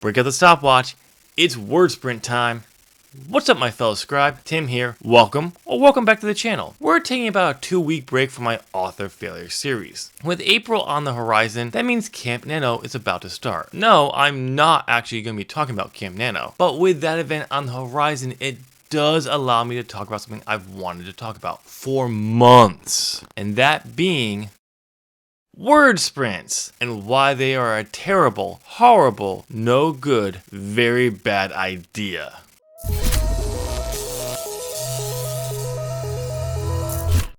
Break out the stopwatch. It's word sprint time. What's up, my fellow scribe? Tim here. Welcome back to the channel. We're taking about a 2-week break from my author failure series. With April on the horizon, that means Camp NaNo is about to start. No, I'm not actually going to be talking about Camp NaNo, but with that event on the horizon, it does allow me to talk about something I've wanted to talk about for months, and that being word sprints, and why they are a terrible, horrible, no good, very bad idea.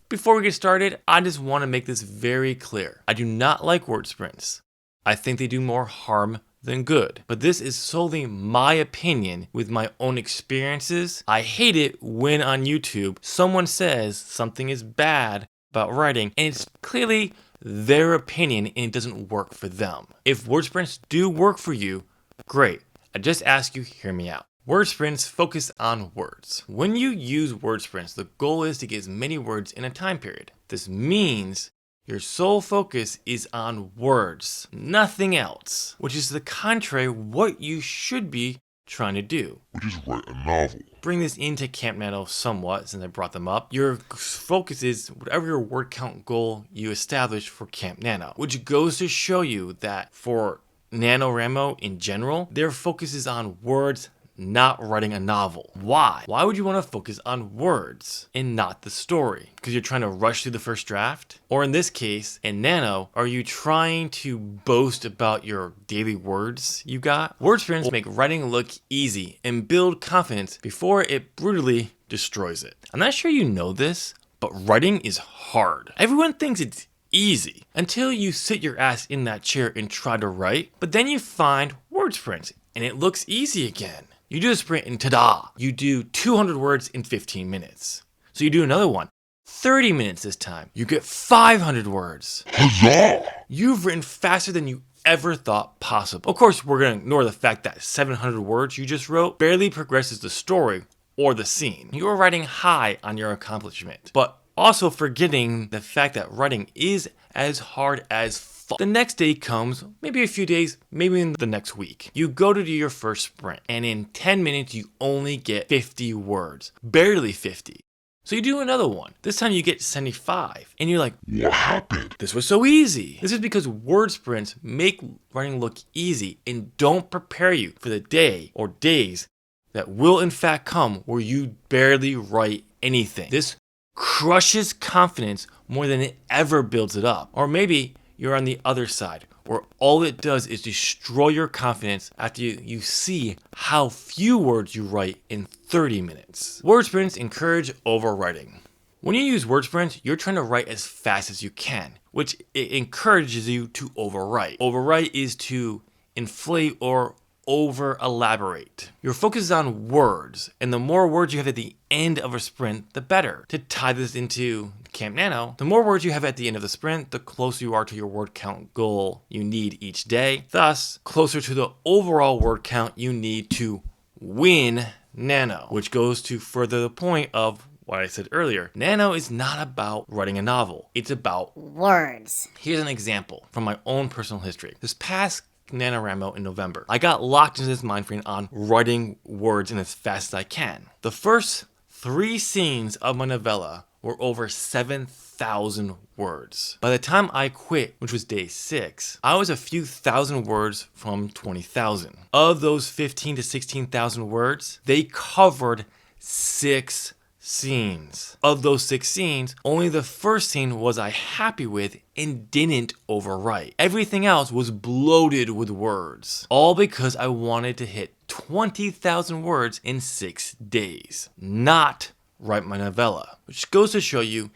Before we get started, I just want to make this very clear. I do not like word sprints. I think they do more harm than good. But this is solely my opinion with my own experiences. I hate it when on YouTube someone says something is bad about writing and it's clearly their opinion and it doesn't work for them. If word sprints do work for you, great. I just ask you, hear me out. Word sprints focus on words. When you use word sprints, the goal is to get as many words in a time period. This means your sole focus is on words, nothing else, which is the contrary of what you should be trying to do, which is write a novel. Bring this into Camp NaNo somewhat since I brought them up. Your focus is whatever your word count goal you establish for Camp NaNo, which goes to show you that for NaNoWriMo in general, their focus is on words, not writing a novel. Why? Why would you want to focus on words and not the story? Because you're trying to rush through the first draft? Or in this case, in NaNo, are you trying to boast about your daily words you got? Word sprints make writing look easy and build confidence before it brutally destroys it. I'm not sure you know this, but writing is hard. Everyone thinks it's easy until you sit your ass in that chair and try to write, but then you find word sprints and it looks easy again. You do a sprint and ta-da! You do 200 words in 15 minutes. So you do another one, 30 minutes this time. You get 500 words. Huzzah! You've written faster than you ever thought possible. Of course, we're going to ignore the fact that 700 words you just wrote barely progresses the story or the scene. You're writing high on your accomplishment, but also forgetting the fact that writing is as hard as fuck. The next day comes, maybe a few days, maybe in the next week. You go to do your first sprint, and in 10 minutes, you only get 50 words. Barely 50. So you do another one. This time you get 75. And you're like, what happened? This was so easy. This is because word sprints make writing look easy and don't prepare you for the day or days that will in fact come where you barely write anything. This crushes confidence more than it ever builds it up. Or maybe you're on the other side, where all it does is destroy your confidence after you see how few words you write in 30 minutes. Word sprints encourage overwriting. When you use word sprints, you're trying to write as fast as you can, which it encourages you to overwrite. Overwrite is to inflate or over elaborate. Your focus is on words, and the more words you have at the end of a sprint, the better. To tie this into Camp NaNo, the more words you have at the end of the sprint, the closer you are to your word count goal you need each day, thus closer to the overall word count you need to win NaNo, which goes to further the point of what I said earlier. NaNo is not about writing a novel, it's about words. Here's an example from my own personal history. This past NaNoWriMo in November, I got locked into this mind frame on writing words in as fast as I can. The first 3 scenes of my novella were over 7,000 words. By the time I quit, which was day 6, I was a few thousand words from 20,000. Of those 15 to 16,000 words, they covered 6 scenes. Of those 6 scenes, only the first scene was I happy with and didn't overwrite. Everything else was bloated with words. All because I wanted to hit 20,000 words in 6 days. Not write my novella. Which goes to show you,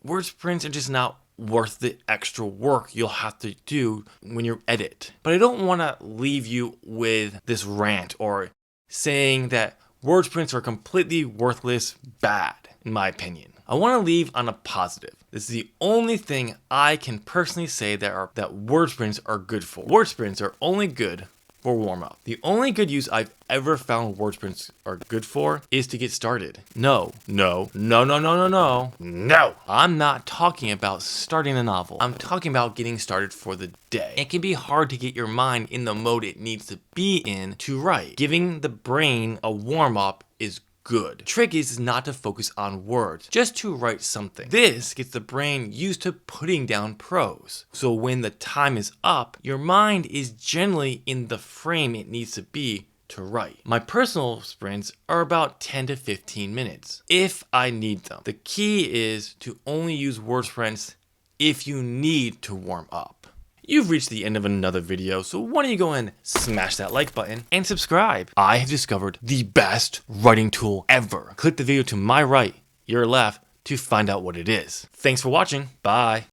word sprints are just not worth the extra work you'll have to do when you edit. But I don't want to leave you with this rant or saying that word sprints are completely worthless, bad, in my opinion. I want to leave on a positive. This is the only thing I can personally say that word sprints are good for. Word sprints are only good for warm up. The only good use I've ever found word sprints are good for is to get started. No. I'm not talking about starting a novel. I'm talking about getting started for the day. It can be hard to get your mind in the mode it needs to be in to write. Giving the brain a warm up is good. The trick is not to focus on words, just to write something. This gets the brain used to putting down prose. So when the time is up, your mind is generally in the frame it needs to be to write. My personal sprints are about 10 to 15 minutes, if I need them. The key is to only use word sprints if you need to warm up. You've reached the end of another video, so why don't you go and smash that like button and subscribe. I have discovered the best writing tool ever. Click the video to my right, your left, to find out what it is. Thanks for watching. Bye.